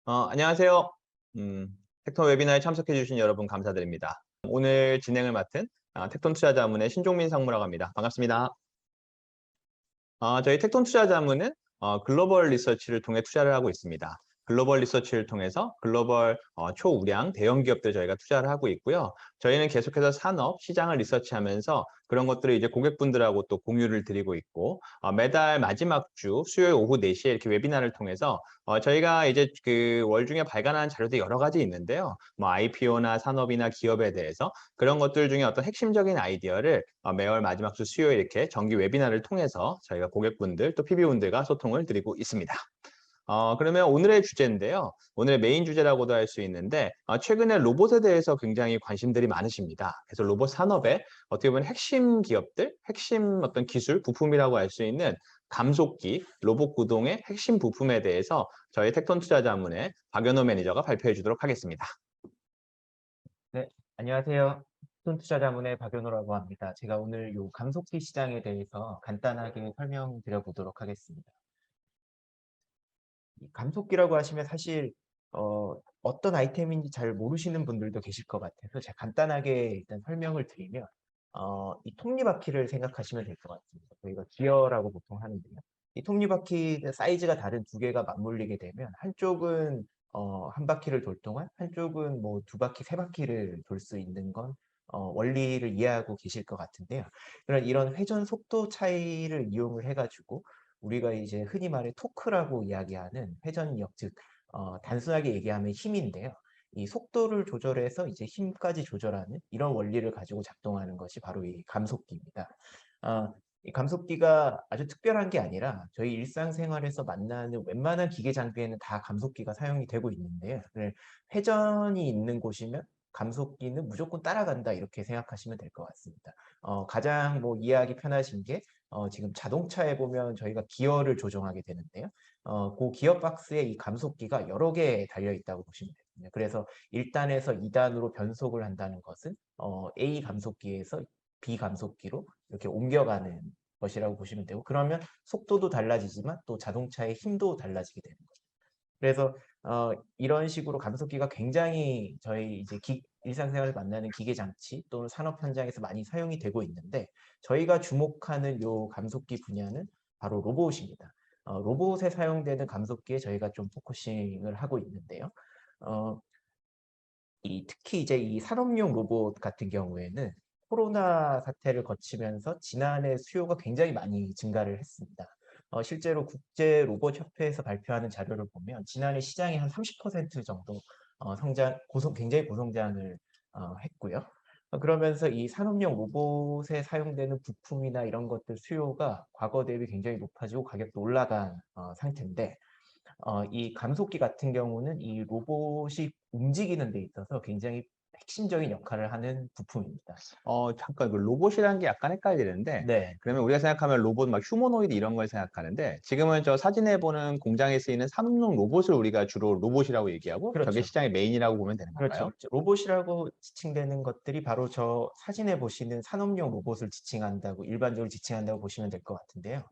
안녕하세요. 텍톤 웨비나에 참석해 주신 여러분 감사드립니다. 오늘 진행을 맡은 텍톤 투자자문의 신종민 상무라고 합니다. 반갑습니다. 저희 텍톤 투자자문은 글로벌 리서치를 통해 투자를 하고 있습니다. 글로벌 리서치를 통해서 글로벌 초우량 대형 기업들 저희가 투자를 하고 있고요. 저희는 계속해서 산업, 시장을 리서치하면서 그런 것들을 이제 고객분들하고 또 공유를 드리고 있고, 매달 마지막 주 수요일 오후 4시에 이렇게 웨비나를 통해서 저희가 이제 그 월 중에 발간하는 자료도 여러 가지 있는데요. 뭐 IPO나 산업이나 기업에 대해서 그런 것들 중에 어떤 핵심적인 아이디어를 매월 마지막 주 수요일 이렇게 정기 웨비나를 통해서 저희가 고객분들 또 PB분들과 소통을 드리고 있습니다. 그러면 오늘의 주제인데요. 오늘의 메인 주제라고도 할 수 있는데 최근에 로봇에 대해서 굉장히 관심들이 많으십니다. 그래서 로봇 산업의 어떻게 보면 핵심 기업들, 핵심 어떤 기술, 부품이라고 할 수 있는 감속기, 로봇 구동의 핵심 부품에 대해서 저희 텍톤 투자자문의 박연호 매니저가 발표해 주도록 하겠습니다. 네, 안녕하세요. 투자자문의 박연호라고 합니다. 제가 오늘 요 감속기 시장에 대해서 간단하게 설명드려 보도록 하겠습니다. 이 감속기라고 하시면 사실 어떤 아이템인지 잘 모르시는 분들도 계실 것 같아서 제가 간단하게 일단 설명을 드리면 이 톱니바퀴를 생각하시면 될 것 같습니다. 저희가 기어라고 보통 하는데요. 이 톱니바퀴 사이즈가 다른 두 개가 맞물리게 되면 한쪽은 한 바퀴를 돌 동안 한쪽은 뭐 두 바퀴, 세 바퀴를 돌 수 있는 건 원리를 이해하고 계실 것 같은데요. 이런 회전 속도 차이를 이용을 해가지고 우리가 이제 흔히 말해 토크라고 이야기하는 회전력, 즉 단순하게 얘기하면 힘인데요. 이 속도를 조절해서 이제 힘까지 조절하는 이런 원리를 가지고 작동하는 것이 바로 이 감속기입니다. 이 감속기가 아주 특별한 게 아니라 저희 일상생활에서 만나는 웬만한 기계 장비에는 다 감속기가 사용이 되고 있는데요. 회전이 있는 곳이면 감속기는 무조건 따라간다 이렇게 생각하시면 될 것 같습니다. 가장 뭐 이해하기 편하신 게 지금 자동차에 보면 저희가 기어를 조정하게 되는데요. 그 기어 박스에 이 감속기가 여러 개 달려 있다고 보시면 됩니다. 그래서 1단에서 2단으로 변속을 한다는 것은 A 감속기에서 B 감속기로 이렇게 옮겨가는 것이라고 보시면 되고, 그러면 속도도 달라지지만 또 자동차의 힘도 달라지게 되는 거죠. 그래서 이런 식으로 감속기가 굉장히 저희 이제 일상생활을 만나는 기계 장치 또는 산업 현장에서 많이 사용이 되고 있는데, 저희가 주목하는 요 감속기 분야는 바로 로봇입니다. 로봇에 사용되는 감속기에 저희가 좀 포커싱을 하고 있는데요. 어, 특히 이제 이 산업용 로봇 같은 경우에는 코로나 사태를 거치면서 지난해 수요가 굉장히 많이 증가를 했습니다. 실제로 국제 로봇 협회에서 발표하는 자료를 보면 지난해 시장이 한 30% 정도 굉장히 고성장을 했고요. 그러면서 이 산업용 로봇에 사용되는 부품이나 이런 것들 수요가 과거 대비 굉장히 높아지고 가격도 올라간 상태인데, 이 감속기 같은 경우는 이 로봇이 움직이는 데 있어서 굉장히 핵심적인 역할을 하는 부품입니다. 잠깐 그 로봇이라는 게 약간 헷갈리는데 네, 그러면 우리가 생각하면 로봇 막 휴머노이드 이런 걸 생각하는데 지금은 저 사진에 보는 공장에 쓰이는 삼용 로봇을 우리가 주로 로봇이라고 얘기하고 저게 그렇죠. 시장의 메인이라고 보면 되는 그렇죠. 건가요? 그렇죠. 로봇이라고 지칭되는 것들이 바로 저 사진에 보시는 산업용 로봇을 일반적으로 지칭한다고 보시면 될 것 같은데요.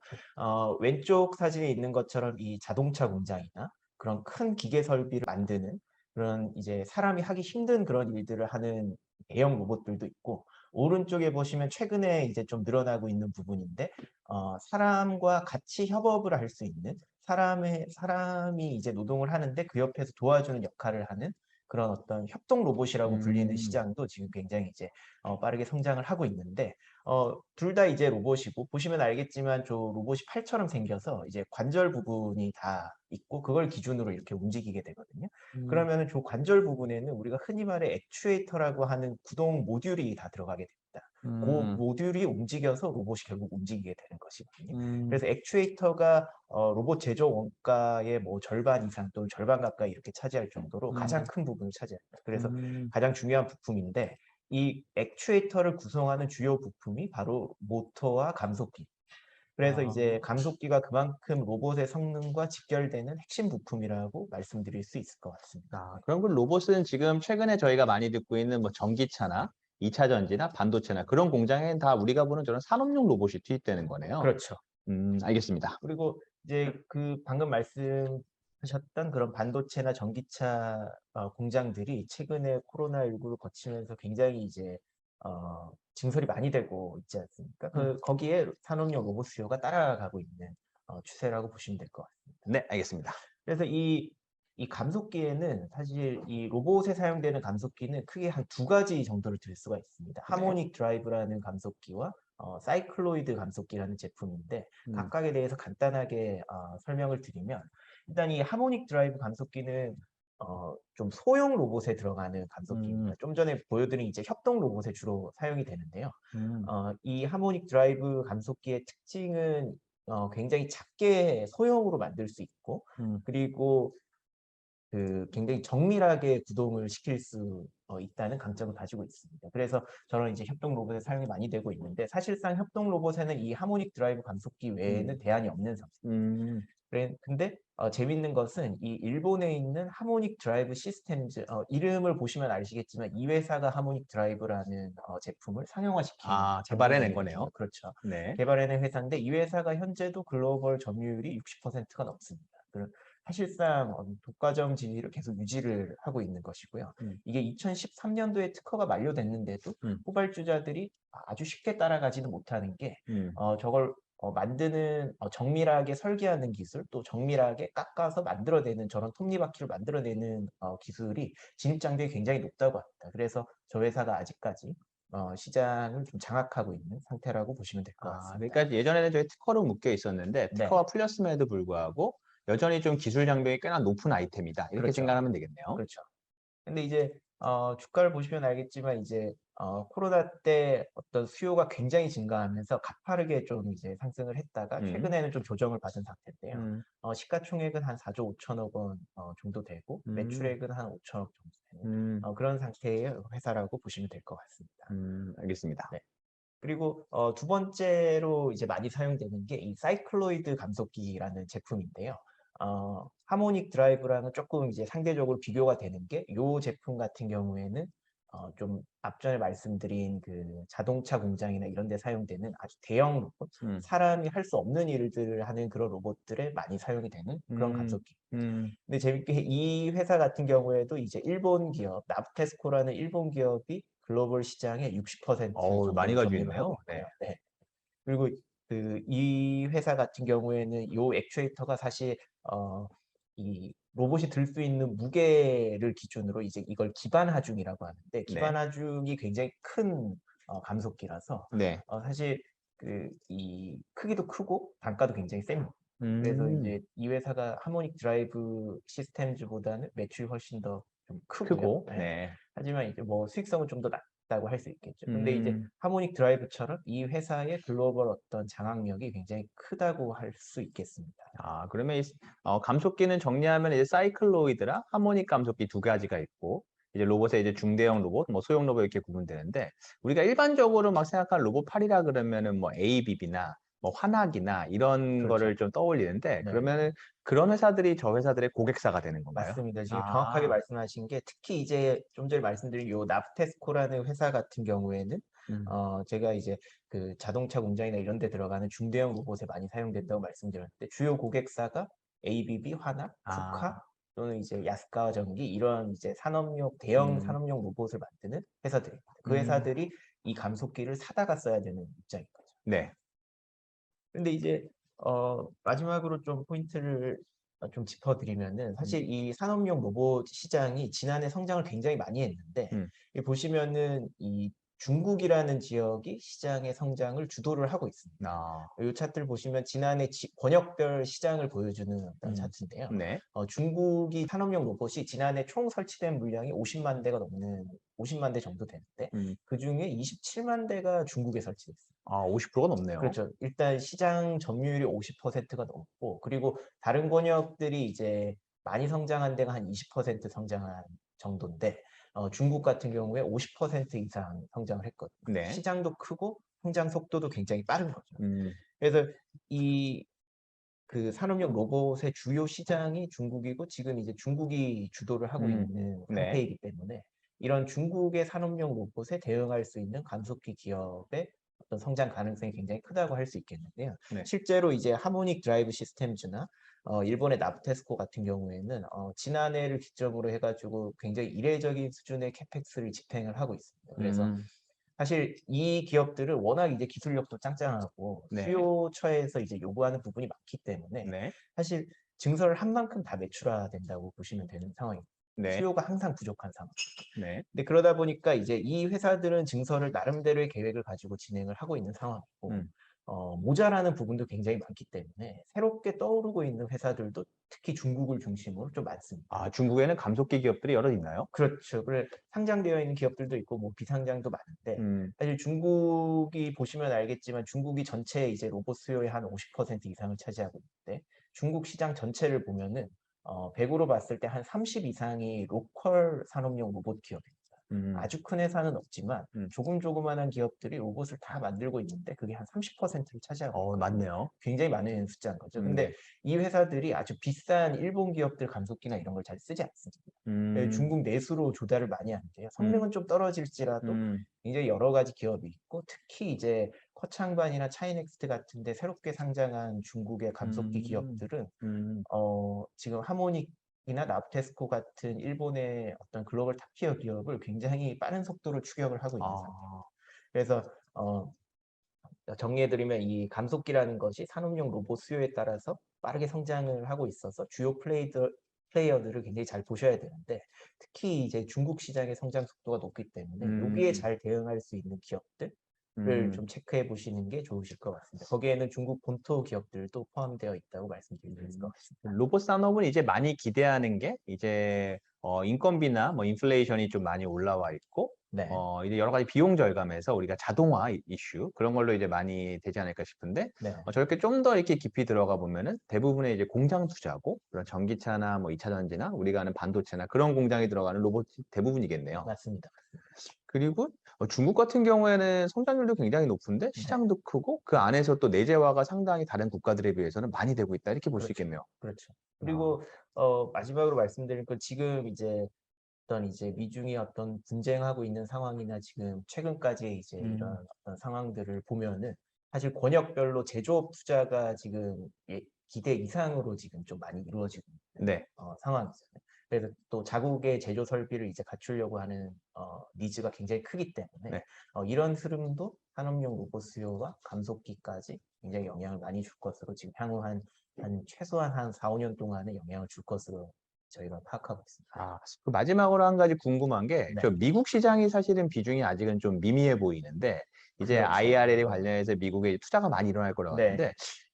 왼쪽 사진에 있는 것처럼 이 자동차 공장이나 그런 큰 기계 설비를 만드는 그런 이제 사람이 하기 힘든 그런 일들을 하는 대형 로봇들도 있고, 오른쪽에 보시면 최근에 이제 좀 늘어나고 있는 부분인데, 사람과 같이 협업을 할 수 있는 사람이 이제 노동을 하는데 그 옆에서 도와주는 역할을 하는 그런 어떤 협동 로봇이라고 불리는 음. 시장도 지금 굉장히 이제 빠르게 성장을 하고 있는데, 둘 다 이제 로봇이고 보시면 알겠지만 저 로봇이 팔처럼 생겨서 이제 관절 부분이 다 있고 그걸 기준으로 이렇게 움직이게 되거든요. 음. 그러면은 저 관절 부분에는 우리가 흔히 말해 액추에이터라고 하는 구동 모듈이 다 들어가게 됩니다. 그 음. 모듈이 움직여서 로봇이 결국 움직이게 되는 것이거든요. 음. 그래서 액추에이터가 로봇 제조 원가의 뭐 절반 이상 또는 절반 가까이 이렇게 차지할 정도로 가장 음. 큰 부분을 차지합니다. 그래서 음. 가장 중요한 부품인데, 이 액추에이터를 구성하는 주요 부품이 바로 모터와 감속기. 그래서 아. 이제 감속기가 그만큼 로봇의 성능과 직결되는 핵심 부품이라고 말씀드릴 수 있을 것 같습니다. 그럼 그 로봇은 지금 최근에 저희가 많이 듣고 있는 뭐 전기차나 2차 전지나 반도체나 그런 공장에 다 우리가 보는 저런 산업용 로봇이 투입되는 거네요. 그렇죠. 알겠습니다. 그리고 이제 그 방금 하셨던 그런 반도체나 전기차 공장들이 최근에 코로나19를 거치면서 굉장히 이제 증설이 많이 되고 있지 않습니까? 거기에 산업용 로봇 수요가 따라가고 있는 추세라고 보시면 될 것 같습니다. 네, 알겠습니다. 그래서 이 감속기에는 사실 이 로봇에 사용되는 감속기는 크게 한 두 가지 정도를 들 수가 있습니다. 하모닉 드라이브라는 감속기와 사이클로이드 감속기라는 제품인데 각각에 대해서 간단하게 설명을 드리면 일단 이 하모닉 드라이브 감속기는 좀 소형 로봇에 들어가는 감속기입니다. 좀 전에 보여드린 이제 협동 로봇에 주로 사용이 되는데요. 이 하모닉 드라이브 감속기의 특징은 굉장히 작게 소형으로 만들 수 있고 그리고 굉장히 정밀하게 구동을 시킬 수 있다는 강점을 가지고 있습니다. 그래서 저는 이제 협동 로봇에 사용이 많이 되고 있는데 사실상 협동 로봇에는 이 하모닉 드라이브 감속기 외에는 대안이 없는 상태입니다. 근데 재밌는 것은 이 일본에 있는 하모닉 드라이브 시스템즈 이름을 보시면 아시겠지만 이 회사가 하모닉 드라이브라는 제품을 상용화시킨 개발해낸 전문기업이거든요. 거네요. 그렇죠. 네. 개발해낸 회사인데 이 회사가 현재도 글로벌 점유율이 60%가 넘습니다. 사실상 독과점 지위를 계속 유지를 하고 있는 것이고요. 이게 2013년도에 특허가 만료됐는데도 후발주자들이 아주 쉽게 따라가지는 못하는 게 저걸 만드는 정밀하게 설계하는 기술 또 정밀하게 깎아서 만들어내는 저런 톱니바퀴를 만들어내는 기술이 진입장벽이 굉장히 높다고 합니다. 그래서 저 회사가 아직까지 시장을 좀 장악하고 있는 상태라고 보시면 될 것 같습니다. 그러니까 예전에는 저희 특허로 묶여 있었는데 네. 특허가 풀렸음에도 불구하고 여전히 좀 기술 장벽이 꽤나 높은 아이템이다. 이렇게 그렇죠. 생각하면 되겠네요. 그렇죠. 근데 이제 주가를 보시면 알겠지만 이제 코로나 때 어떤 수요가 굉장히 증가하면서 가파르게 좀 이제 상승을 했다가 최근에는 좀 조정을 받은 상태인데요. 시가총액은 한 4조 5천억 원 정도 되고 매출액은 한 5천억 정도 되는 그런 상태의 회사라고 보시면 될 것 같습니다. 알겠습니다. 네. 그리고 두 번째로 이제 많이 사용되는 게 이 사이클로이드 감속기라는 제품인데요. 하모닉 드라이브랑은 조금 이제 상대적으로 비교가 되는 게 이 제품 같은 경우에는 좀 앞전에 말씀드린 그 자동차 공장이나 이런 데 사용되는 아주 대형 로봇, 사람이 할 수 없는 일들을 하는 그런 로봇들에 많이 사용이 되는 그런 감속기. 근데 재밌게 이 회사 같은 경우에도 이제 일본 기업, 나부테스코라는 일본 기업이 글로벌 시장의 60% 많이 정도를 가지고 점유를 하고 있네요. 있고요. 네. 그리고 이 회사 같은 경우에는 요 액추에이터가 사실 이 로봇이 들 수 있는 무게를 기준으로 이제 이걸 기반 하중이라고 하는데 기반 하중이 굉장히 큰 감속기라서 네. 사실 이 크기도 크고 단가도 굉장히 셉니다. 그래서 이제 이 회사가 하모닉 드라이브 시스템즈보다는 매출이 훨씬 더 좀 크고요. 크고. 네. 네. 하지만 이제 뭐 수익성은 좀 더 낮다고 할 수 있겠죠. 근데 이제 하모닉 드라이브처럼 이 회사의 글로벌 어떤 장악력이 굉장히 크다고 할 수 있겠습니다. 그러면 감속기는 정리하면 이제 사이클로이드랑 하모닉 감속기 두 가지가 있고 이제 로봇의 이제 중대형 로봇, 뭐 소형 로봇 이렇게 구분되는데 우리가 일반적으로 막 생각하는 로봇팔이라 그러면은 뭐 ABB나 뭐 환학이나 이런 그렇죠. 거를 좀 떠올리는데 네. 그러면은 그런 회사들이 저 회사들의 고객사가 되는 건가요? 맞습니다. 지금 정확하게 말씀하신 게 특히 이제 좀 전에 말씀드린 요 나프테스코라는 회사 같은 경우에는 제가 이제 그 자동차 공장이나 이런 데 들어가는 중대형 로봇에 많이 사용된다고 말씀드렸는데 주요 고객사가 ABB, 화학, 쿠카 또는 이제 야스카와 전기 이런 이제 산업용 대형 산업용 로봇을 만드는 회사들입니다. 그 회사들이 이 감속기를 사다가 써야 되는 입장인 거죠. 네. 근데 이제 마지막으로 좀 포인트를 좀 짚어드리면은 사실 이 산업용 로봇 시장이 지난해 성장을 굉장히 많이 했는데 여기 보시면은 이 중국이라는 지역이 시장의 성장을 주도를 하고 있습니다. 이 차트를 보시면 지난해 권역별 시장을 보여주는 어떤 차트인데요. 네. 중국이 산업용 로봇이 지난해 총 설치된 물량이 50만 대가 넘는 50만 대 정도 되는데 그중에 27만 대가 중국에 설치됐습니다. 50%가 넘네요. 그렇죠. 일단 시장 점유율이 50%가 넘고 그리고 다른 권역들이 이제 많이 성장한 데가 한 20% 성장한 정도인데 중국 같은 경우에 50% 이상 성장을 했거든요. 네. 시장도 크고 성장 속도도 굉장히 빠른 거죠. 음. 그래서 이 그 산업용 로봇의 주요 시장이 중국이고 지금 이제 중국이 주도를 하고 있는 네. 상태이기 때문에 이런 중국의 산업용 로봇에 대응할 수 있는 감속기 기업의 어떤 성장 가능성이 굉장히 크다고 할 수 있겠는데요. 네. 실제로 이제 하모닉 드라이브 시스템즈나 일본의 나부테스코 같은 경우에는 지난해를 기점으로 해가지고 굉장히 이례적인 수준의 캐펙스를 집행을 하고 있습니다. 그래서 음, 사실 이 기업들은 워낙 이제 기술력도 짱짱하고 네. 수요처에서 이제 요구하는 부분이 많기 때문에 네. 사실 증설을 한 만큼 다 매출화된다고 보시면 되는 상황입니다. 네. 수요가 항상 부족한 상황. 네. 근데 그러다 보니까 이제 이 회사들은 증설을 나름대로의 계획을 가지고 진행을 하고 있는 상황이고, 음. 모자라는 부분도 굉장히 많기 때문에 새롭게 떠오르고 있는 회사들도 특히 중국을 중심으로 좀 많습니다. 아, 중국에는 감속기 기업들이 여러 있나요? 그렇죠. 그래 상장되어 있는 기업들도 있고 뭐 비상장도 많은데 사실 중국이 보시면 알겠지만 중국이 전체 이제 로봇 수요의 한 50% 이상을 차지하고 있는데 중국 시장 전체를 보면은 100으로 봤을 때 한 30 이상이 로컬 산업용 로봇 기업입니다. 음, 아주 큰 회사는 없지만 음. 조그만한 기업들이 로봇을 다 만들고 있는데 그게 한 30%를 차지하고 있거든요. 맞네요. 굉장히 많은 숫자인 거죠. 근데 네. 이 회사들이 아주 비싼 일본 기업들 감속기나 이런 걸 잘 쓰지 않습니다. 음, 중국 내수로 조달을 많이 하는데요. 음, 성능은 좀 떨어질지라도 음, 굉장히 여러 가지 기업이 있고 특히 이제 커창반이나 차이넥스트 같은데 새롭게 상장한 중국의 감속기 음, 기업들은 음. 지금 하모닉이나 납테스코 같은 일본의 어떤 글로벌 탑티어 기업을 굉장히 빠른 속도로 추격을 하고 있는 상태입니다. 아, 그래서 정리해드리면 이 감속기라는 것이 산업용 로봇 수요에 따라서 빠르게 성장을 하고 있어서 주요 플레이어들을 굉장히 잘 보셔야 되는데 특히 이제 중국 시장의 성장 속도가 높기 때문에 여기에 음, 잘 대응할 수 있는 기업들을 음. 좀 체크해 보시는 게 좋으실 것 같습니다. 거기에는 중국 본토 기업들도 포함되어 있다고 말씀드릴 수 있을 것 같습니다. 로봇 산업은 이제 많이 기대하는 게 이제 인건비나 뭐 인플레이션이 좀 많이 올라와 있고 네, 이제 여러 가지 비용 절감에서 우리가 자동화 이슈 그런 걸로 이제 많이 되지 않을까 싶은데 네, 저렇게 좀 더 이렇게 깊이 들어가 보면은 대부분의 이제 공장 투자고 그런 전기차나 뭐 2차 전지나 우리가 아는 반도체나 그런 공장이 들어가는 로봇이 대부분이겠네요. 맞습니다. 그리고 중국 같은 경우에는 성장률도 굉장히 높은데 네, 시장도 크고 그 안에서 또 내재화가 상당히 다른 국가들에 비해서는 많이 되고 있다 이렇게 볼 수 그렇죠. 있겠네요. 그렇죠. 아, 그리고 마지막으로 말씀드릴 건 지금 이제 어떤 이제 미중이 어떤 분쟁하고 있는 상황이나 지금 최근까지 이제 음, 이런 어떤 상황들을 보면은 사실 권역별로 제조업 투자가 지금 기대 이상으로 지금 좀 많이 이루어지고 있는 네. 상황이잖아요. 그래서 또 자국의 제조 설비를 이제 갖추려고 하는 니즈가 굉장히 크기 때문에 네. 이런 흐름도 산업용 로봇 수요와 감속기까지 굉장히 영향을 많이 줄 것으로 지금 향후 한 최소한 한 4, 5년 동안에 영향을 줄 것으로 저희가 파악하고 있습니다. 아, 그 마지막으로 한 가지 궁금한 게, 네. 저 미국 시장이 사실은 비중이 아직은 좀 미미해 보이는데, 이제 그렇죠. IRA 관련해서 미국에 투자가 많이 일어날 거라고 네. 하는데,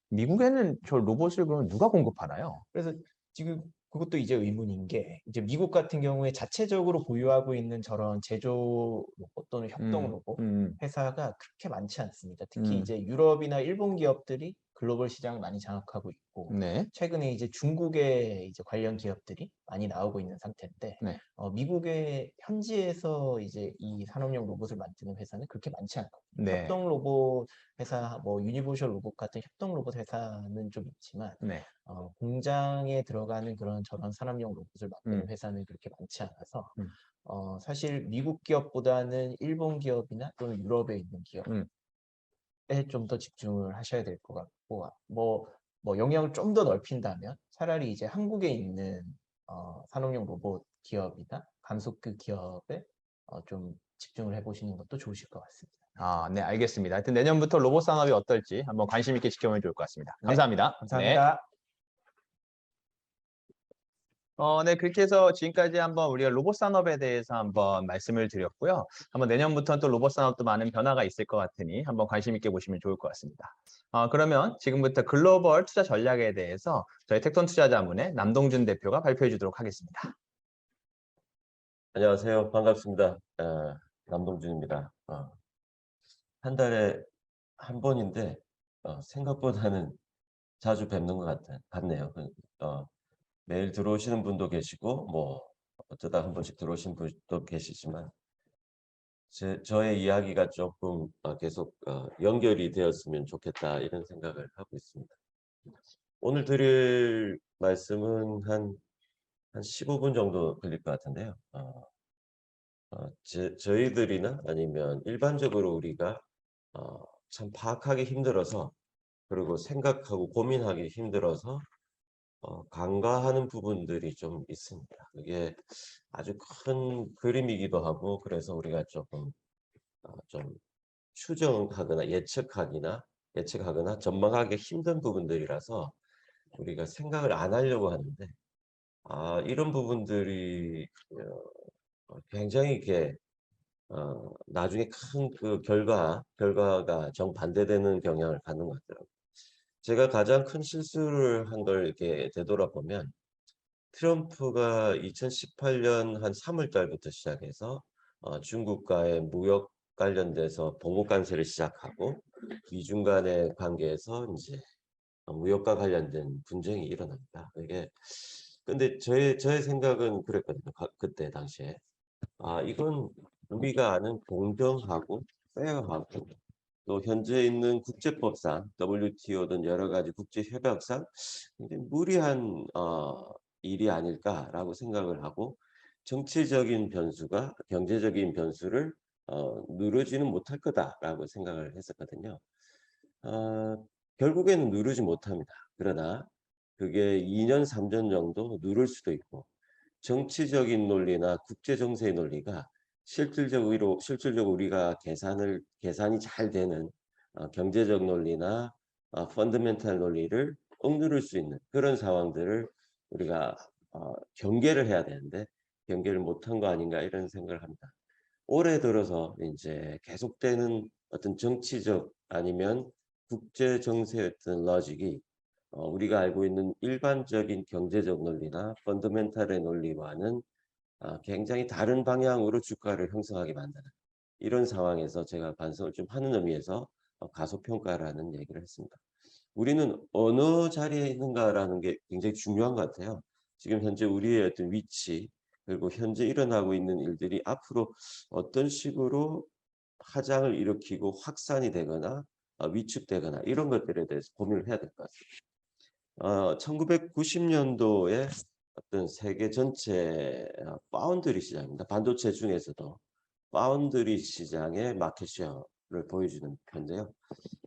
미국에는 저 로봇을 그러면 누가 공급하나요? 그래서 지금 그것도 이제 의문인 게 이제 미국 같은 경우에 자체적으로 보유하고 있는 저런 제조 로봇 또는 협동 음, 로봇 음, 회사가 그렇게 많지 않습니다. 특히 음, 이제 유럽이나 일본 기업들이 글로벌 시장을 많이 장악하고 있고 네, 최근에 이제 중국의 이제 관련 기업들이 많이 나오고 있는 상태인데 네, 미국의 현지에서 이제 이 산업용 로봇을 만드는 회사는 그렇게 많지 않거든요. 네, 협동 로봇 회사, 뭐 유니버셜 로봇 같은 협동 로봇 회사는 좀 있지만 네, 공장에 들어가는 그런 저런 산업용 로봇을 만드는 음, 회사는 그렇게 많지 않아서 음, 사실 미국 기업보다는 일본 기업이나 또는 유럽에 있는 기업에 음. 좀 더 집중을 하셔야 될 것 같고 뭐 영역을 좀 더 넓힌다면 차라리 이제 한국에 있는 산업용 로봇 기업이나 감속기 기업에 좀 집중을 해보시는 것도 좋으실 것 같습니다. 아, 네, 알겠습니다. 하여튼 내년부터 로봇 산업이 어떨지 한번 관심 있게 지켜보면 좋을 것 같습니다. 네, 감사합니다. 네. 감사합니다. 네, 그렇게 해서 지금까지 한번 우리가 로봇 산업에 대해서 한번 말씀을 드렸고요. 한번 내년부터는 또 로봇 산업도 많은 변화가 있을 것 같으니 한번 관심 있게 보시면 좋을 것 같습니다. 그러면 지금부터 글로벌 투자 전략에 대해서 저희 텍톤 투자자문의 남동준 대표가 발표해 주도록 하겠습니다. 안녕하세요. 반갑습니다. 남동준입니다. 한 달에 한 번인데 생각보다는 자주 뵙는 것 같네요. 매일 들어오시는 분도 계시고 뭐 어쩌다 한 번씩 들어오신 분도 계시지만 저의 이야기가 조금 계속 연결이 되었으면 좋겠다 이런 생각을 하고 있습니다. 오늘 드릴 말씀은 한 15분 정도 걸릴 것 같은데요. 저희들이나 아니면 일반적으로 우리가 참 파악하기 힘들어서 그리고 생각하고 고민하기 힘들어서 간과하는 부분들이 좀 있습니다. 그게 아주 큰 그림이기도 하고 그래서 우리가 조금 좀 추정하거나 예측하거나 전망하기 힘든 부분들이라서 우리가 생각을 안 하려고 하는데 이런 부분들이 굉장히 이렇게 나중에 큰 그 결과가 정반대되는 경향을 갖는 것 같더라고요. 제가 가장 큰 실수를 한 걸 이렇게 되돌아보면 트럼프가 2018년 한 3월 달부터 시작해서 중국과의 무역 관련돼서 보복 관세를 시작하고 미중 간의 관계에서 이제 무역과 관련된 분쟁이 일어납니다. 이게 근데 저의 생각은 그랬거든요. 그때 당시에. 이건 우리가 아는 공정하고 페어하고 또 현재 있는 국제법상 WTO든 여러 가지 국제 협약상 굉장히 무리한 일이 아닐까라고 생각을 하고 정치적인 변수가 경제적인 변수를 누르지는 못할 거다라고 생각을 했었거든요. 결국에는 누르지 못합니다. 그러나 그게 2년, 3년 정도 누를 수도 있고 정치적인 논리나 국제 정세의 논리가 실질적으로 우리가 계산이 잘 되는 경제적 논리나 펀더멘탈 논리를 억누를 수 있는 그런 상황들을 우리가 경계를 해야 되는데 경계를 못한 거 아닌가 이런 생각을 합니다. 올해 들어서 이제 계속되는 어떤 정치적 아니면 국제 정세의 어떤 로직이 우리가 알고 있는 일반적인 경제적 논리나 펀더멘탈의 논리와는 굉장히 다른 방향으로 주가를 형성하게 만드는 이런 상황에서 제가 반성을 좀 하는 의미에서 가속평가라는 얘기를 했습니다. 우리는 어느 자리에 있는가라는 게 굉장히 중요한 것 같아요. 지금 현재 우리의 어떤 위치 그리고 현재 일어나고 있는 일들이 앞으로 어떤 식으로 파장을 일으키고 확산이 되거나 위축되거나 이런 것들에 대해서 고민을 해야 될 것 같습니다. 1990년도에 어떤 세계 전체 파운드리 시장입니다. 반도체 중에서도 파운드리 시장의 마켓 쉐어를 보여주는 편인데요.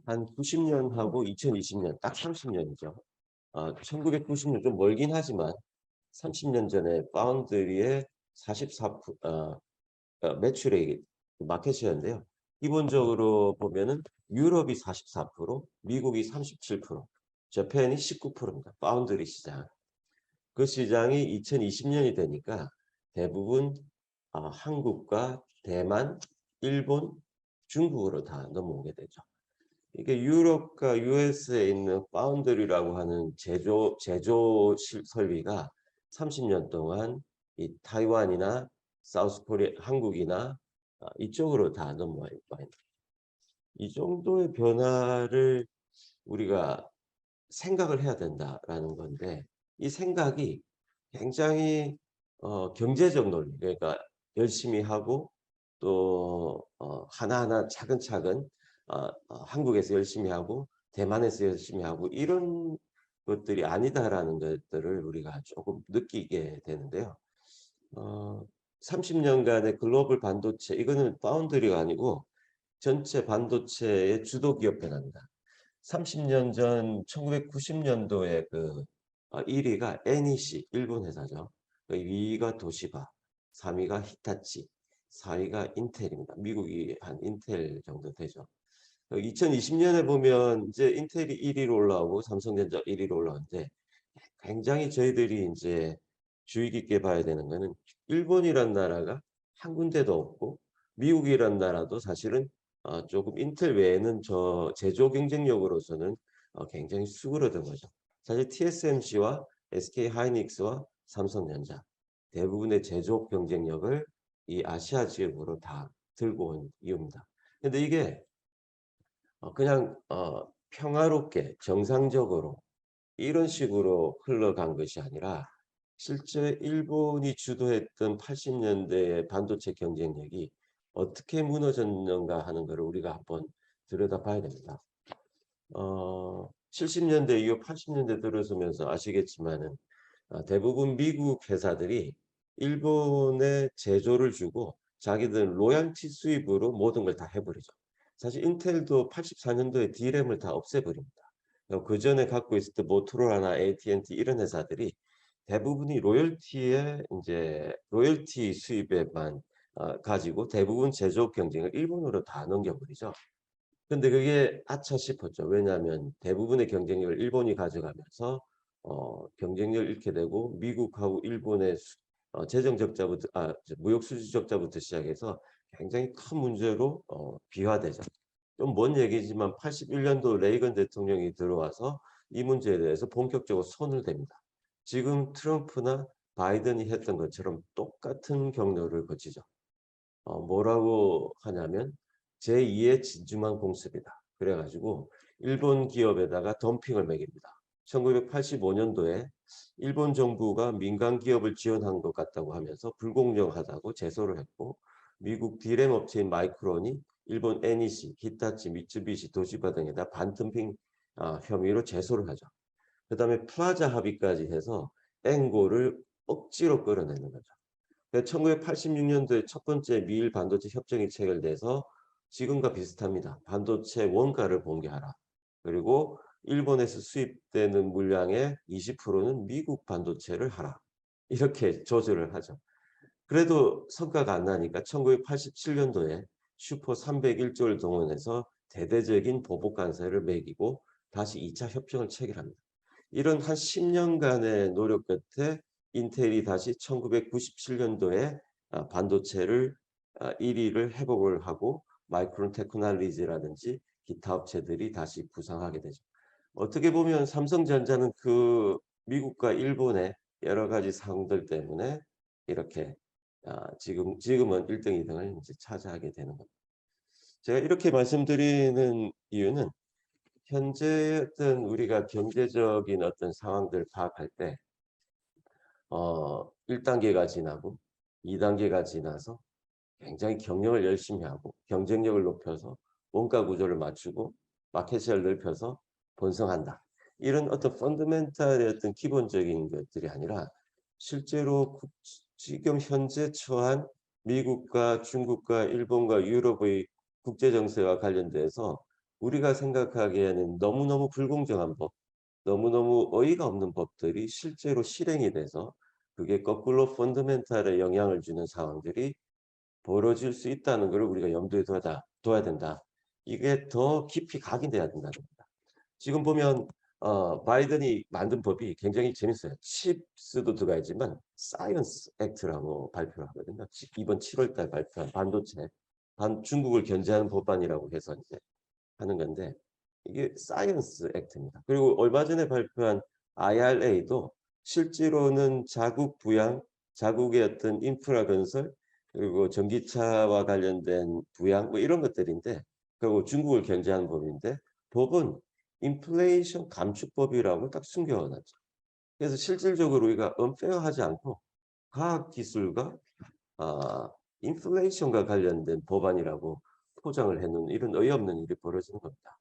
한 90년하고 2020년 딱 30년이죠. 1990년 좀 멀긴 하지만 30년 전에 파운드리의 44% 매출액이 마켓 쉐어인데요. 기본적으로 보면은 유럽이 44%, 미국이 37%, 재팬이 19%입니다. 파운드리 시장. 그 시장이 2020년이 되니까 대부분 한국과 대만, 일본, 중국으로 다 넘어오게 되죠. 이게 유럽과 US에 있는 파운드리라고 하는 제조 설비가 30년 동안 이 타이완이나 사우스 코리아, 한국이나 이쪽으로 다 넘어와 있습니다. 이 정도의 변화를 우리가 생각을 해야 된다라는 건데 이 생각이 굉장히 경제적 논리 그러니까 열심히 하고 또 하나하나 차근차근 한국에서 열심히 하고 대만에서 열심히 하고 이런 것들이 아니다라는 것들을 우리가 조금 느끼게 되는데요. 30년간의 글로벌 반도체 이거는 파운드리가 아니고 전체 반도체의 주도 기업 변화입니다. 30년 전 1990년도에 그 1위가 NEC 일본 회사죠. 그 2위가 도시바, 3위가 히타치, 4위가 인텔입니다. 미국이 한 인텔 정도 되죠. 2020년에 보면 이제 인텔이 1위로 올라오고 삼성전자 1위로 올라오는데 굉장히 저희들이 이제 주의 깊게 봐야 되는 거는 일본이란 나라가 한 군데도 없고 미국이란 나라도 사실은 조금 인텔 외에는 저 제조 경쟁력으로서는 굉장히 수그러든 거죠. 사실 TSMC와 SK 하이닉스와 삼성전자 대부분의 제조 경쟁력을 이 아시아 지역으로 다 들고 온 이유입니다. 근데 이게 그냥 평화롭게 정상적으로 이런 식으로 흘러간 것이 아니라 실제 일본이 주도했던 80년대의 반도체 경쟁력이 어떻게 무너졌는가 하는 것을 우리가 한번 들여다봐야 됩니다. 70년대 이후 80년대 들어서면서 아시겠지만은 대부분 미국 회사들이 일본에 제조를 주고 자기들 로열티 수입으로 모든 걸 다 해버리죠. 사실 인텔도 84년도에 D램을 다 없애버립니다. 그 전에 갖고 있었던 모토로라나 AT&T 이런 회사들이 대부분이 로열티 수입에만 가지고 대부분 제조업 경쟁을 일본으로 다 넘겨버리죠. 근데 그게 아차 싶었죠. 왜냐하면 대부분의 경쟁력을 일본이 가져가면서 경쟁력을 잃게 되고 미국하고 일본의 재정 적자부터 무역 수지 적자부터 시작해서 굉장히 큰 문제로 비화되죠. 좀 먼 얘기지만 81년도 레이건 대통령이 들어와서 이 문제에 대해서 본격적으로 손을 댑니다. 지금 트럼프나 바이든이 했던 것처럼 똑같은 경로를 거치죠. 뭐라고 하냐면 제2의 진주만 공습이다. 그래가지고 일본 기업에다가 덤핑을 매깁니다. 1985년도에 일본 정부가 민간 기업을 지원한 것 같다고 하면서 불공정하다고 제소를 했고 미국 디램 업체인 마이크론이 일본 NEC, 히타치, 미쯔비시, 도시바 등에다 반덤핑 혐의로 제소를 하죠. 그 다음에 플라자 합의까지 해서 앵고를 억지로 끌어내는 거죠. 1986년도에 첫 번째 미일 반도체 협정이 체결돼서 지금과 비슷합니다. 반도체 원가를 공개하라. 그리고 일본에서 수입되는 물량의 20%는 미국 반도체를 하라. 이렇게 조절을 하죠. 그래도 성과가 안 나니까 1987년도에 슈퍼 301조를 동원해서 대대적인 보복 관세를 매기고 다시 2차 협정을 체결합니다. 이런 한 10년간의 노력 끝에 인텔이 다시 1997년도에 반도체를 1위를 회복을 하고 마이크론 테크놀로지라든지 기타 업체들이 다시 부상하게 되죠. 어떻게 보면 삼성전자는 그 미국과 일본의 여러 가지 상황들 때문에 이렇게 지금은 1등, 2등을 이제 차지하게 되는 겁니다. 제가 이렇게 말씀드리는 이유는 현재 어떤 우리가 경제적인 어떤 상황들을 파악할 때 1단계가 지나고 2단계가 지나서 굉장히 경영을 열심히 하고 경쟁력을 높여서 원가 구조를 맞추고 마켓시를 넓혀서 번성한다. 이런 어떤 펀더멘탈의 어떤 기본적인 것들이 아니라 실제로 지금 현재 처한 미국과 중국과 일본과 유럽의 국제 정세와 관련돼서 우리가 생각하기에는 너무너무 불공정한 법, 너무너무 어이가 없는 법들이 실제로 실행이 돼서 그게 거꾸로 펀더멘탈에 영향을 주는 상황들이 벌어질 수 있다는 것을 우리가 염두에 둬야 된다. 이게 더 깊이 각인돼야 된다는 겁니다. 지금 보면 바이든이 만든 법이 굉장히 재밌어요. 칩스도 들어가 있지만 사이언스 액트라고 발표를 하거든요. 이번 7월 달 발표한 반도체, 중국을 견제하는 법안이라고 해서 이제 하는 건데 이게 사이언스 액트입니다. 그리고 얼마 전에 발표한 IRA도 실제로는 자국 부양, 자국의 어떤 인프라 건설, 그리고 전기차와 관련된 부양 뭐 이런 것들인데 그리고 중국을 견제하는 법인데 법은 인플레이션 감축법이라고 딱 숨겨놨죠. 그래서 실질적으로 우리가 언페어하지 않고 과학기술과 인플레이션과 관련된 법안이라고 포장을 해놓은 이런 어이없는 일이 벌어지는 겁니다.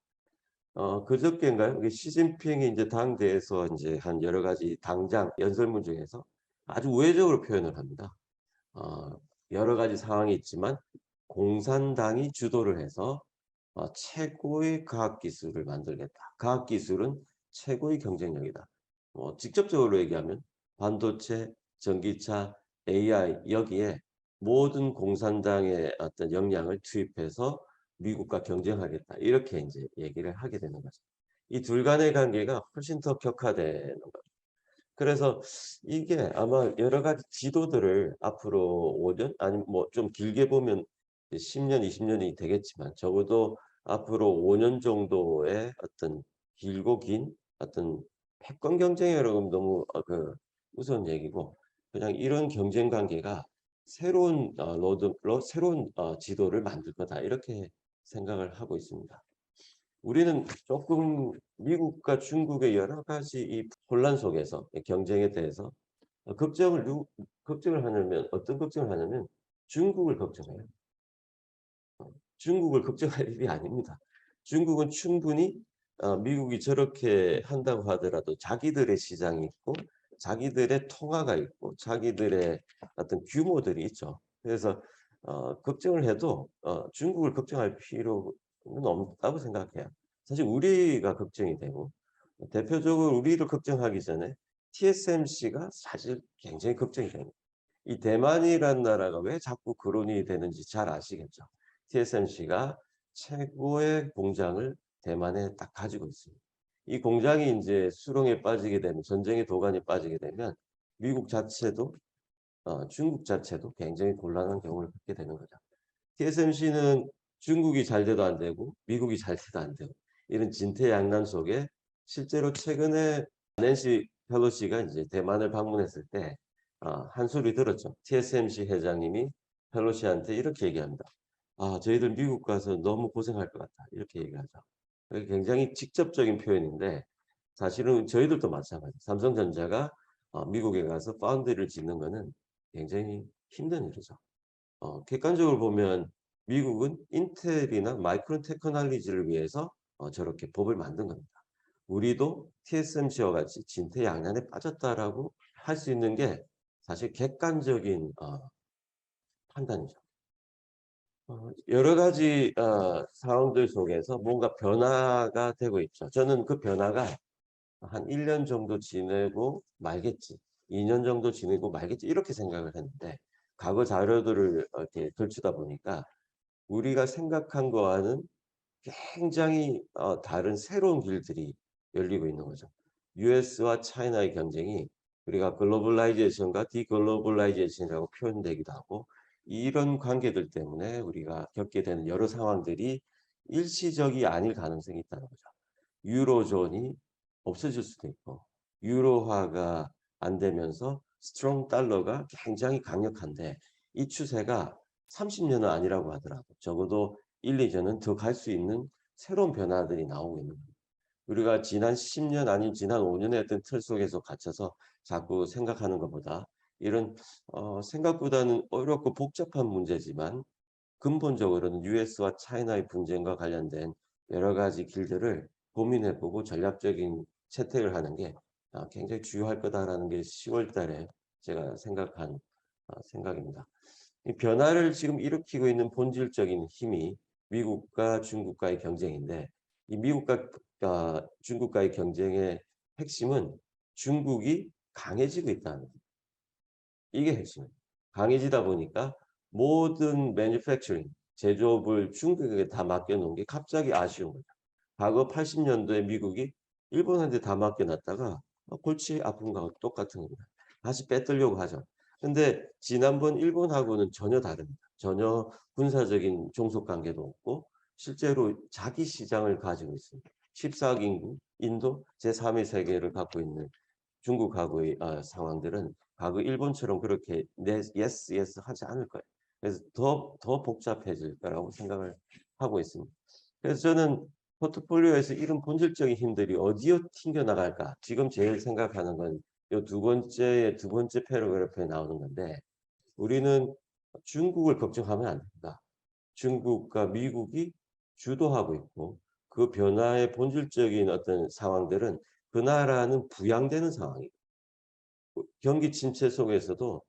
그저께인가요? 시진핑이 이제 당대에서 이제 한 여러 가지 당장 연설문 중에서 아주 우회적으로 표현을 합니다. 여러 가지 상황이 있지만 공산당이 주도를 해서 최고의 과학기술을 만들겠다. 과학기술은 최고의 경쟁력이다. 직접적으로 얘기하면 반도체, 전기차, AI 여기에 모든 공산당의 어떤 역량을 투입해서 미국과 경쟁하겠다. 이렇게 이제 얘기를 하게 되는 거죠. 이 둘 간의 관계가 훨씬 더 격화되는 거죠. 그래서 이게 아마 여러 가지 지도들을 앞으로 5년 아니면 뭐 좀 길게 보면 10년, 20년이 되겠지만 적어도 앞으로 5년 정도의 어떤 길고 긴 어떤 패권 경쟁이라고 너무 무서운 얘기고 그냥 이런 경쟁 관계가 새로운 새로운 지도를 만들 거다 이렇게 생각을 하고 있습니다. 우리는 조금 미국과 중국의 여러 가지 이 혼란 속에서 경쟁에 대해서 걱정을 하냐면 어떤 걱정을 하냐면 중국을 걱정해요. 중국을 걱정할 일이 아닙니다. 중국은 충분히 미국이 저렇게 한다고 하더라도 자기들의 시장이 있고 자기들의 통화가 있고 자기들의 어떤 규모들이 있죠. 그래서 걱정을 해도 중국을 걱정할 필요는 없다고 생각해요. 사실 우리가 걱정이 되고 대표적으로 우리를 걱정하기 전에 TSMC가 사실 굉장히 걱정이 됩니다. 이 대만이라는 나라가 왜 자꾸 거론이 되는지 잘 아시겠죠? TSMC가 최고의 공장을 대만에 딱 가지고 있습니다. 이 공장이 이제 수렁에 빠지게 되면, 전쟁의 도가니에 빠지게 되면 미국 자체도 중국 자체도 굉장히 곤란한 경우를 겪게 되는 거죠. TSMC는 중국이 잘 돼도 안 되고 미국이 잘 돼도 안 되고 이런 진퇴양난 속에 실제로 최근에 낸시 펠로시가 이제 대만을 방문했을 때 한 소리 들었죠. TSMC 회장님이 펠로시한테 이렇게 얘기합니다. 저희들 미국 가서 너무 고생할 것 같다. 이렇게 얘기하죠. 그게 굉장히 직접적인 표현인데 사실은 저희들도 마찬가지. 삼성전자가 미국에 가서 파운드리를 짓는 거는 굉장히 힘든 일이죠. 객관적으로 보면 미국은 인텔이나 마이크론 테크놀로지를 위해서 저렇게 법을 만든 겁니다. 우리도 TSMC와 같이 진퇴양난에 빠졌다라고 할 수 있는 게 사실 객관적인 판단이죠. 여러 가지 상황들 속에서 뭔가 변화가 되고 있죠. 저는 그 변화가 한 1년 정도 지내고 말겠지, 2년 정도 지내고 말겠지 이렇게 생각을 했는데 과거 자료들을 이렇게 들추다 보니까 우리가 생각한 거와는 굉장히 다른 새로운 길들이 열리고 있는 거죠. US와 차이나의 경쟁이 우리가 글로벌라이제이션과 디글로벌라이제이션이라고 표현되기도 하고 이런 관계들 때문에 우리가 겪게 되는 여러 상황들이 일시적이 아닐 가능성이 있다는 거죠. 유로존이 없어질 수도 있고 유로화가 안 되면서 스트롱 달러가 굉장히 강력한데 이 추세가 30년은 아니라고 하더라고요. 적어도 1, 2년은 더 갈 수 있는 새로운 변화들이 나오고 있는 겁니다. 우리가 지난 10년 아니면 지난 5년의 어떤 틀 속에서 갇혀서 자꾸 생각하는 것보다 이런 생각보다는 어렵고 복잡한 문제지만 근본적으로는 US와 차이나의 분쟁과 관련된 여러 가지 길들을 고민해보고 전략적인 채택을 하는 게 굉장히 중요할 거다라는 게 10월 달에 제가 생각한 생각입니다. 이 변화를 지금 일으키고 있는 본질적인 힘이 미국과 중국과의 경쟁인데 이 미국과 중국과의 경쟁의 핵심은 중국이 강해지고 있다는 겁니다. 이게 핵심이에요. 강해지다 보니까 모든 매니팩처링, 제조업을 중국에게 다 맡겨놓은 게 갑자기 아쉬운 거죠. 과거 80년도에 미국이 일본한테 다 맡겨놨다가 골치 아픈 거하고 똑같은 겁니다. 다시 빼들려고 하죠. 근데 지난번 일본하고는 전혀 다릅니다. 전혀 군사적인 종속 관계도 없고 실제로 자기 시장을 가지고 있습니다. 14억 인구, 인도 제3의 세계를 갖고 있는 중국하고의 상황들은 과거 일본처럼 그렇게 예스 예스 하지 않을 거예요. 그래서 더 복잡해질 거라고 생각을 하고 있습니다. 그래서 저는 포트폴리오에서 이런 본질적인 힘들이 어디에 튕겨 나갈까? 지금 제일 생각하는 건 이 두 번째 패러그래프에 나오는 건데 우리는 중국을 걱정하면 안 된다. 중국과 미국이 주도하고 있고 그 변화의 본질적인 어떤 상황들은 그 나라는 부양되는 상황이에요. 경기 침체 속에서도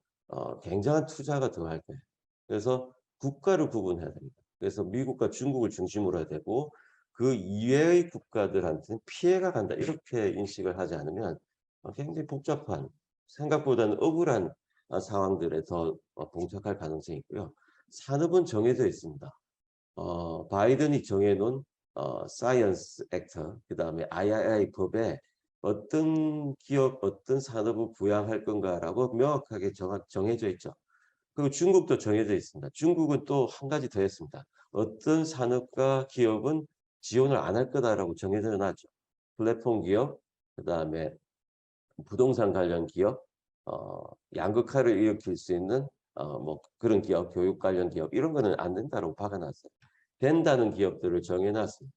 굉장한 투자가 들어갈 거예요. 그래서 국가를 구분해야 됩니다. 그래서 미국과 중국을 중심으로 해야 되고 그 이외의 국가들한테는 피해가 간다. 이렇게 인식을 하지 않으면 굉장히 복잡한 생각보다는 억울한 상황들에 더 봉착할 가능성이 있고요. 산업은 정해져 있습니다. 바이든이 정해놓은 사이언스 액터, 그다음에 III 법에 어떤 기업, 어떤 산업을 부양할 건가라고 명확하게 정해져 있죠. 그리고 중국도 정해져 있습니다. 중국은 또 한 가지 더 했습니다. 어떤 산업과 기업은 지원을 안 할 거다라고 정해져 놨죠. 플랫폼 기업, 그다음에 부동산 관련 기업, 양극화를 일으킬 수 있는 뭐 그런 기업, 교육 관련 기업 이런 거는 안 된다고 박아놨어요. 된다는 기업들을 정해놨습니다.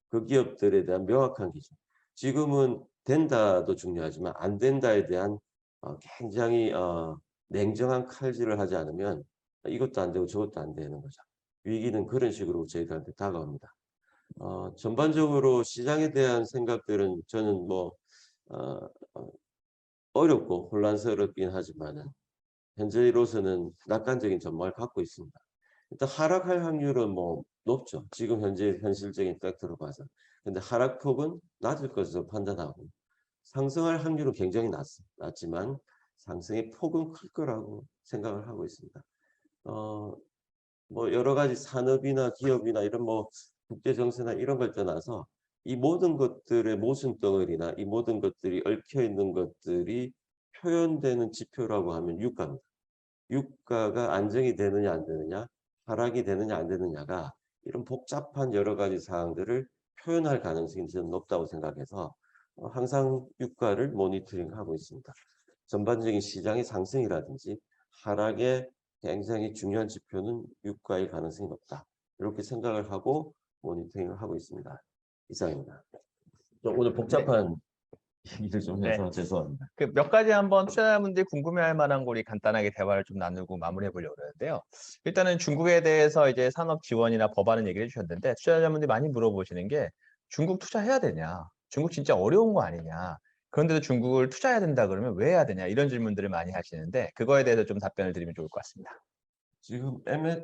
그 기업들에 대한 명확한 기준. 지금은 된다도 중요하지만 안 된다에 대한 굉장히 냉정한 칼질을 하지 않으면 이것도 안 되고 저것도 안 되는 거죠. 위기는 그런 식으로 저희들한테 다가옵니다. 전반적으로 시장에 대한 생각들은 저는 뭐 어렵고 혼란스럽긴 하지만은 현재로서는 낙관적인 전망을 갖고 있습니다. 일단 하락할 확률은 뭐 높죠. 지금 현재 현실적인 팩트로 봐서. 근데 하락폭은 낮을 것으로 판단하고 상승할 확률은 굉장히 낮지만 상승의 폭은 클 거라고 생각을 하고 있습니다. 어, 뭐 여러 가지 산업이나 기업이나 이런 뭐 국제 정세나 이런 걸 떠나서 이 모든 것들의 모순덩어리나 이 모든 것들이 얽혀 있는 것들이 표현되는 지표라고 하면 유가입니다. 유가가 안정이 되느냐 안 되느냐, 하락이 되느냐 안 되느냐가 이런 복잡한 여러 가지 사항들을 표현할 가능성이 저는 높다고 생각해서 항상 유가를 모니터링하고 있습니다. 전반적인 시장의 상승이라든지 하락의 굉장히 중요한 지표는 유가의 가능성이 높다. 이렇게 생각을 하고 모니터링을 하고 있습니다. 이상입니다. 오늘 복잡한 얘기를 좀 네. 해서 죄송합니다. 그 몇 가지 한번 투자자분들이 궁금해할 만한 거 우리 간단하게 대화를 좀 나누고 마무리해 보려고 그러는데요. 일단은 중국에 대해서 이제 산업 지원이나 법안은 얘기를 해주셨는데 투자자분들이 많이 물어보시는 게 중국 투자해야 되냐? 중국 진짜 어려운 거 아니냐? 그런데도 중국을 투자해야 된다 그러면 왜 해야 되냐? 이런 질문들을 많이 하시는데 그거에 대해서 좀 답변을 드리면 좋을 것 같습니다. 지금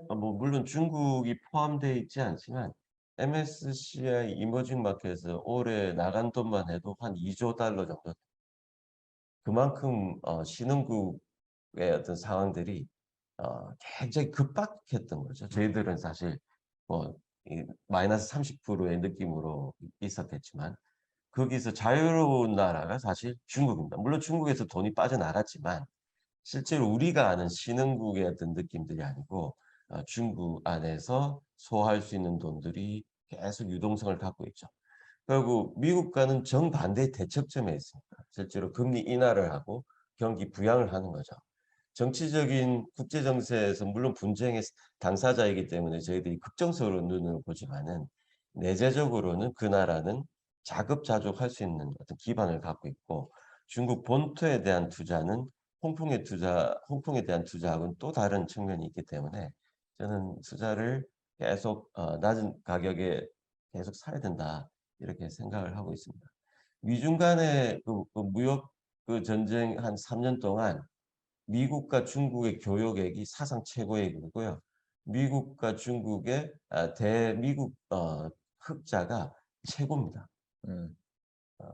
뭐 물론 중국이 포함되어 있지 않지만 MSCI 이머징 마켓에서 올해 나간 돈만 해도 한 2조 달러 정도. 그만큼 신흥국의 어떤 상황들이 굉장히 급박했던 거죠. 저희들은 사실 뭐 마이너스 30%의 느낌으로 있었겠지만 거기서 자유로운 나라가 사실 중국입니다. 물론 중국에서 돈이 빠져나갔지만 실제로 우리가 아는 신흥국의 어떤 느낌들이 아니고 중국 안에서 소화할 수 있는 돈들이 계속 유동성을 갖고 있죠. 그리고 미국과는 정반대의 대척점에 있습니다. 실제로 금리 인하를 하고 경기 부양을 하는 거죠. 정치적인 국제 정세에서 물론 분쟁의 당사자이기 때문에 저희들이 극정적으로 눈을 보지만은 내재적으로는 그 나라는 자급자족할 수 있는 어떤 기반을 갖고 있고 중국 본토에 대한 투자는 홍콩에 대한 투자하고는 또 다른 측면이 있기 때문에 저는 투자를 계속 낮은 가격에 계속 사야 된다 이렇게 생각을 하고 있습니다. 미중 간의 그 무역 그 전쟁 한 3년 동안 미국과 중국의 교역액이 사상 최고액이고요. 미국과 중국의 대미국 흑자가 최고입니다. 음.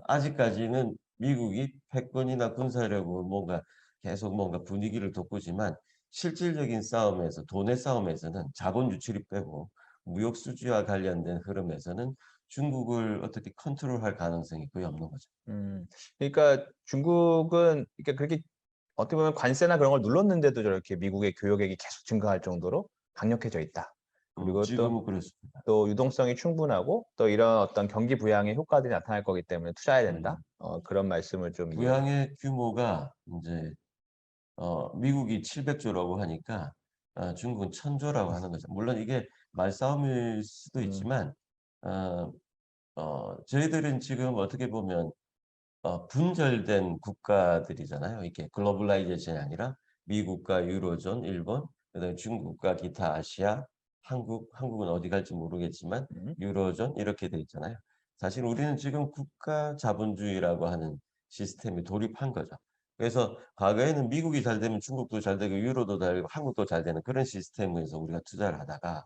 아직까지는 미국이 패권이나 군사력으로 뭔가 계속 뭔가 분위기를 돋구지만 실질적인 싸움에서 돈의 싸움에서는 자본 유출이 빼고 무역 수지와 관련된 흐름에서는 중국을 어떻게 컨트롤할 가능성이 거의 없는 거죠. 그러니까 중국은 그러니까 그렇게 어떻게 보면 관세나 그런 걸 눌렀는데도 저렇게 미국의 교역액이 계속 증가할 정도로 강력해져 있다. 그리고 지금은 그렇습니다. 또 유동성이 충분하고 또 이런 어떤 경기 부양의 효과들이 나타날 거기 때문에 투자해야 된다. 그런 말씀을 좀 이해. 부양의 규모가 이제 미국이 700조라고 하니까 중국은 1000조라고 하는 거죠. 물론 이게 말싸움일 수도 음. 있지만 어, 저희들은 지금 어떻게 보면 분절된 국가들이잖아요. 이렇게 글로벌라이제이션이 아니라 미국과 유로존, 일본, 그다음에 중국과 기타 아시아, 한국은 어디 갈지 모르겠지만 음. 유로존 이렇게 돼 있잖아요. 사실 우리는 지금 국가 자본주의라고 하는 시스템에 돌입한 거죠. 그래서 과거에는 미국이 잘 되면 중국도 잘 되고 유로도 잘 되고 한국도 잘 되는 그런 시스템에서 우리가 투자를 하다가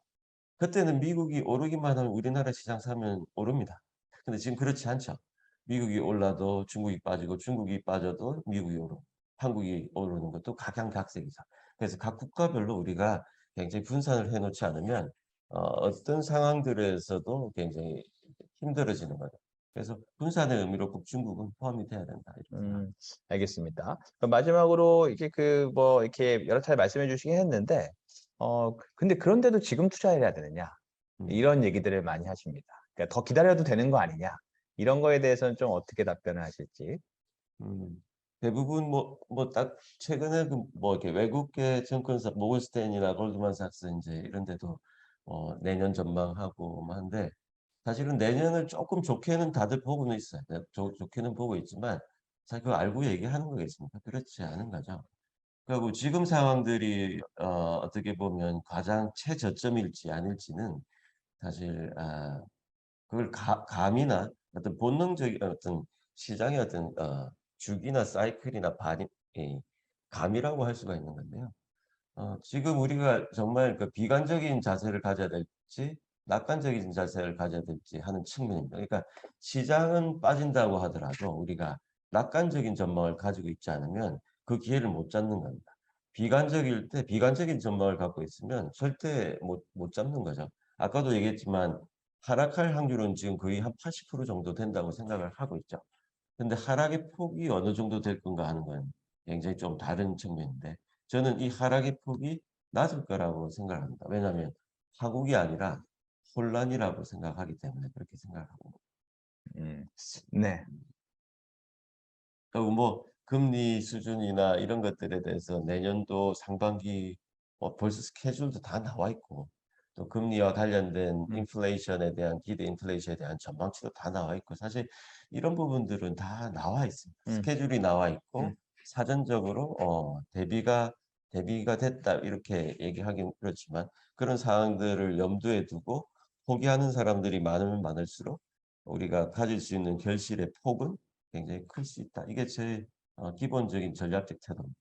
그때는 미국이 오르기만 하면 우리나라 시장 사면 오릅니다. 근데 지금 그렇지 않죠. 미국이 올라도 중국이 빠지고 중국이 빠져도 미국이 오르고 한국이 오르는 것도 각양각색이죠. 그래서 각 국가별로 우리가 굉장히 분산을 해놓지 않으면 어떤 상황들에서도 굉장히 힘들어지는 거죠. 그래서 분산의 의미로 꼭 중국은 포함이 돼야 된다. 이렇게 생각합니다. 알겠습니다. 그럼 마지막으로 이게 뭐 이렇게 여러 차례 말씀해 주시긴 했는데 근데 그런데도 지금 투자해야 되느냐? 음. 이런 얘기들을 많이 하십니다. 그러니까 더 기다려도 되는 거 아니냐? 이런 거에 대해서는 좀 어떻게 답변을 하실지. 대부분 딱 최근에 뭐 이렇게 외국계 증권사 모건스탠이나 골드만삭스 이제 이런 데도 내년 전망하고 뭐 한데 사실은 내년을 조금 좋게는 다들 보고는 있어요. 네, 좋게는 보고 있지만 사실 그거 알고 얘기하는 거겠습니까? 그렇지 않은 거죠. 그리고 지금 상황들이 어떻게 보면 가장 최저점일지 아닐지는 사실 그걸 감이나 어떤 본능적인 어떤 시장의 어떤 주기나 사이클이나 이 감이라고 할 수가 있는 건데요. 지금 우리가 정말 그 비관적인 자세를 가져야 될지 낙관적인 자세를 가져야 될지 하는 측면입니다. 그러니까 시장은 빠진다고 하더라도 우리가 낙관적인 전망을 가지고 있지 않으면 그 기회를 못 잡는 겁니다. 비관적일 때 비관적인 전망을 갖고 있으면 절대 못 잡는 거죠. 아까도 얘기했지만 하락할 확률은 지금 거의 한 80% 정도 된다고 생각을 하고 있죠. 근데 하락의 폭이 어느 정도 될 건가 하는 건 굉장히 좀 다른 측면인데 저는 이 하락의 폭이 낮을 거라고 생각합니다. 왜냐하면 파국이 아니라 혼란이라고 생각하기 때문에 그렇게 생각하고 네. 그리고 뭐 금리 수준이나 이런 것들에 대해서 내년도 상반기 벌써 스케줄도 다 나와 있고 또 금리와 관련된 인플레이션에 대한 기대 인플레이션에 대한 전망치도 다 나와 있고 사실 이런 부분들은 다 나와 있습니다. 스케줄이 나와 있고 사전적으로 대비가 됐다 이렇게 얘기하긴 그렇지만 그런 사항들을 염두에 두고 포기하는 사람들이 많으면 많을수록 우리가 가질 수 있는 결실의 폭은 굉장히 클 수 있다. 이게 제 기본적인 전략적 태도입니다.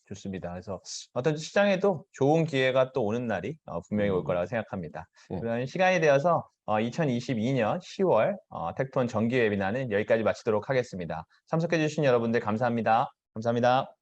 좋습니다. 그래서 어떤 시장에도 좋은 기회가 또 오는 날이 분명히 올 거라고 음. 생각합니다. 예. 그런 시간이 되어서 2022년 10월 텍톤 정기 웨비나는 여기까지 마치도록 하겠습니다. 참석해 주신 여러분들 감사합니다. 감사합니다.